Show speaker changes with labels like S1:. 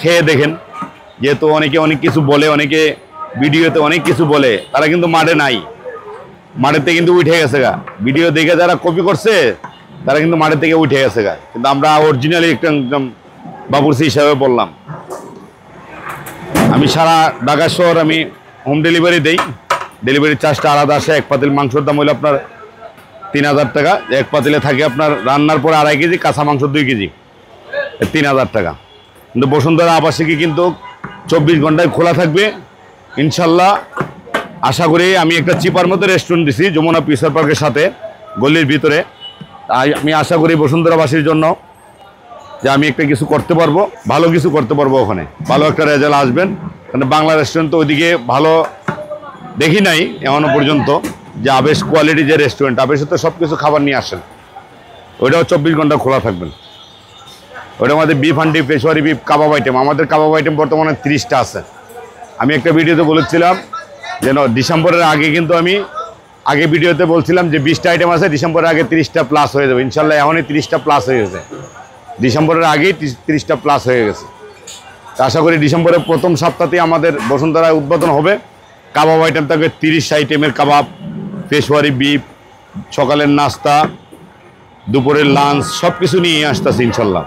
S1: খেয়ে দেখেন, যেহেতু অনেকে অনেক কিছু বলে, অনেকে ভিডিওতে অনেক কিছু বলে, তারা কিন্তু মাঠে নাই, মাঠের থেকে কিন্তু উঠে গেছে গা। ভিডিও দেখে যারা কপি করছে তারা কিন্তু মাঠের থেকে উঠে গেছে গা, কিন্তু আমরা অরিজিনালি একদম বাবুর্চি হিসাবে বললাম। আমি সারা ঢাকা শহর আমি হোম ডেলিভারি দেই। ডেলিভারির চার্জটা আলাদা আসে। এক পাতিল মাংসর দাম হলো আপনার 3000 টাকা। এক পাতিলে থাকে আপনার রান্নার পরে 2.5 কেজি, কাঁচা মাংস 2 কেজি, 3000 টাকা। কিন্তু বসুন্ধরা আবাসিকে কিন্তু 24 ঘন্টায় খোলা থাকবে ইনশাল্লাহ। আশা করি আমি একটা চিপার মতো রেস্টুরেন্ট দিছি যমুনা পিসার পার্কের সাথে, গলির ভিতরে। তাই আমি আশা করি বসুন্ধরাবাসীর জন্য যে আমি একটা কিছু করতে পারবো, ভালো কিছু করতে পারবো, ওখানে ভালো একটা রেজাল্ট আসবেন। কারণ বাংলা রেস্টুরেন্ট তো ওইদিকে ভালো দেখি নাই এখনো পর্যন্ত, যে আবেশ কোয়ালিটি যে রেস্টুরেন্ট, আবেশে তো সব কিছু খাবার নিয়ে আসেন, ওইটাও 24 ঘন্টা খোলা থাকবেন। ওইটা আমাদের বিফ হান্ডি, পেশোয়ারি বিফ, কাবাব আইটেম। আমাদের কাবাব আইটেম বর্তমানে 30টা আছে। আমি একটা ভিডিওতে বলেছিলাম যেন ডিসেম্বরের আগে, কিন্তু আমি আগে ভিডিওতে বলছিলাম যে 20টা আইটেম আছে, ডিসেম্বরের আগে 30টা প্লাস হয়ে যাবে ইনশাল্লাহ। এখনই 30টা প্লাস হয়ে গেছে, ডিসেম্বরের আগেই 30টা প্লাস হয়ে গেছে। আশা করি ডিসেম্বরের প্রথম সপ্তাহতেই আমাদের বসুন্ধরায় উদ্বোধন হবে। কাবাব আইটেম থাকবে 30 আইটেমের কাবাব, পেশোয়ারি বিফ, সকালের নাস্তা, দুপুরের লাঞ্চ, সব কিছু নিয়ে আসতেছে ইনশাল্লাহ।